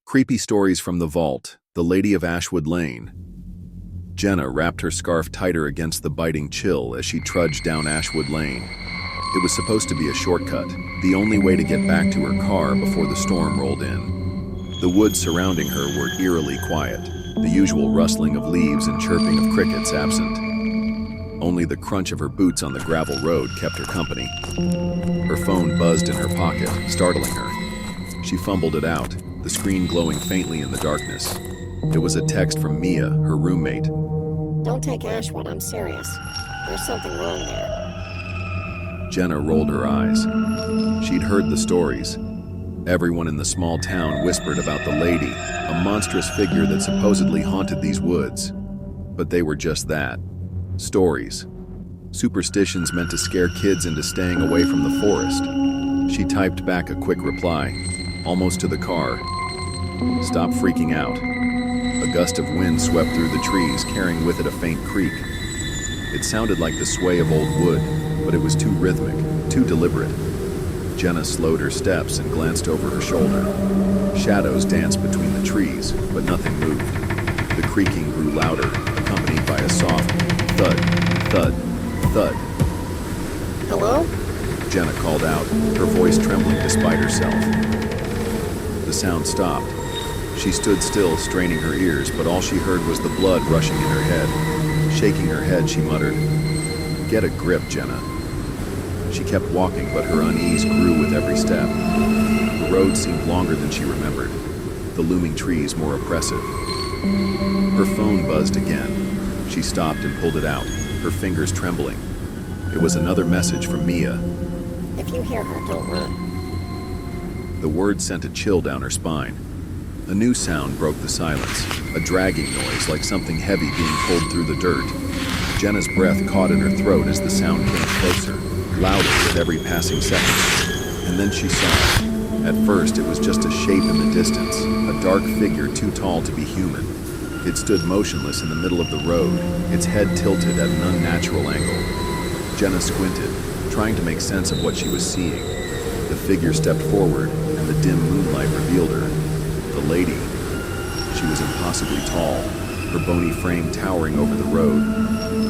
Creepy Stories from the Vault, The Lady of Ashwood Lane. Jenna wrapped her scarf tighter against the biting chill as she trudged down Ashwood Lane. It was supposed to be a shortcut, the only way to get back to her car before the storm rolled in. The woods surrounding her were eerily quiet, the usual rustling of leaves and chirping of crickets absent. Only the crunch of her boots on the gravel road kept her company. Her phone buzzed in her pocket, startling her. She fumbled it out, the screen glowing faintly in the darkness. It was a text from Mia, her roommate. Don't take Ashwood, I'm serious. There's something wrong there. Jenna rolled her eyes. She'd heard the stories. Everyone in the small town whispered about the lady, a monstrous figure that supposedly haunted these woods. But they were just that. Stories. Superstitions meant to scare kids into staying away from the forest. She typed back a quick reply, almost to the car. Stop freaking out. A gust of wind swept through the trees, carrying with it a faint creak. It sounded like the sway of old wood, but it was too rhythmic, too deliberate. Jenna slowed her steps and glanced over her shoulder. Shadows danced between the trees, but nothing moved. The creaking grew louder, accompanied by a soft thud, thud, thud. Hello? Jenna called out, her voice trembling despite herself. The sound stopped. She stood still, straining her ears, but all she heard was the blood rushing in her head. Shaking her head, she muttered, "Get a grip, Jenna." She kept walking, but her unease grew with every step. The road seemed longer than she remembered, the looming trees more oppressive. Her phone buzzed again. She stopped and pulled it out, her fingers trembling. It was another message from Mia. If you hear her, don't run. The word sent a chill down her spine. A new sound broke the silence, a dragging noise like something heavy being pulled through the dirt. Jenna's breath caught in her throat as the sound came closer, louder with every passing second. And then she saw it. At first, it was just a shape in the distance, a dark figure too tall to be human. It stood motionless in the middle of the road, its head tilted at an unnatural angle. Jenna squinted, trying to make sense of what she was seeing. The figure stepped forward, and the dim moonlight revealed her. The lady. She was impossibly tall, her bony frame towering over the road.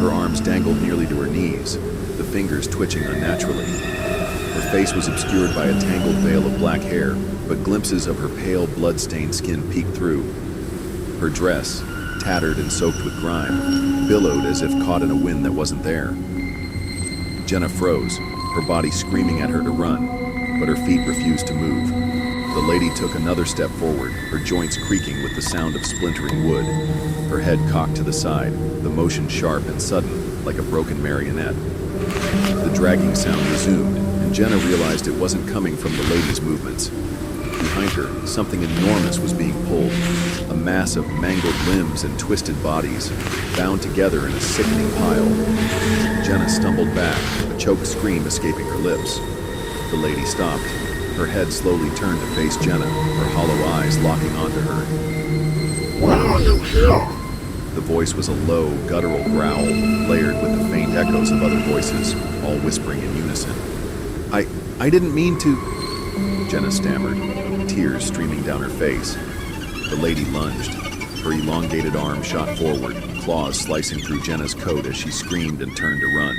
Her arms dangled nearly to her knees, the fingers twitching unnaturally. Her face was obscured by a tangled veil of black hair, but glimpses of her pale, blood-stained skin peeked through. Her dress, tattered and soaked with grime, billowed as if caught in a wind that wasn't there. Jenna froze, her body screaming at her to run, but her feet refused to move. The lady took another step forward, her joints creaking with the sound of splintering wood. Her head cocked to the side, the motion sharp and sudden, like a broken marionette. The dragging sound resumed, and Jenna realized it wasn't coming from the lady's movements. Behind her, something enormous was being pulled, a mass of mangled limbs and twisted bodies, bound together in a sickening pile. Jenna stumbled back, a choked scream escaping her lips. The lady stopped. Her head slowly turned to face Jenna, her hollow eyes locking onto her. Why are you here? The voice was a low, guttural growl, layered with the faint echoes of other voices, all whispering in unison. I didn't mean to," Jenna stammered, tears streaming down her face. The lady lunged. Her elongated arm shot forward, claws slicing through Jenna's coat as she screamed and turned to run.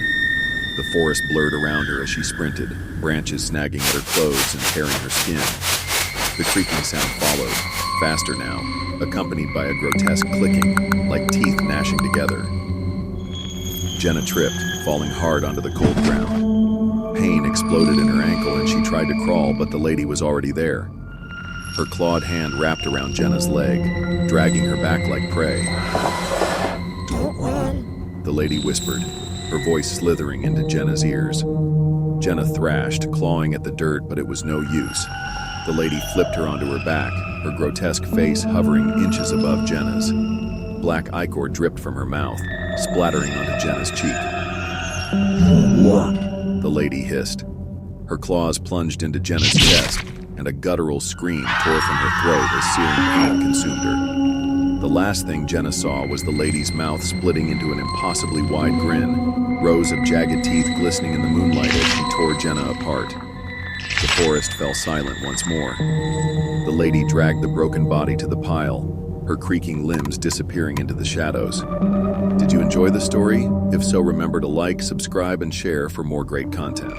The forest blurred around her as she sprinted, branches snagging at her clothes and tearing her skin. The creaking sound followed, faster now, accompanied by a grotesque clicking, like teeth gnashing together. Jenna tripped, falling hard onto the cold ground. Pain exploded in her ankle and she tried to crawl, but the lady was already there. Her clawed hand wrapped around Jenna's leg, dragging her back like prey. Don't run, the lady whispered, her voice slithering into Jenna's ears. Jenna thrashed, clawing at the dirt, but it was no use. The lady flipped her onto her back, her grotesque face hovering inches above Jenna's. Black ichor dripped from her mouth, splattering onto Jenna's cheek. The lady hissed. Her claws plunged into Jenna's chest, and a guttural scream tore from her throat as searing pain consumed her. The last thing Jenna saw was the lady's mouth splitting into an impossibly wide grin, rows of jagged teeth glistening in the moonlight as she tore Jenna apart. The forest fell silent once more. The lady dragged the broken body to the pile, her creaking limbs disappearing into the shadows. Did you enjoy the story? If so, remember to like, subscribe, and share for more great content.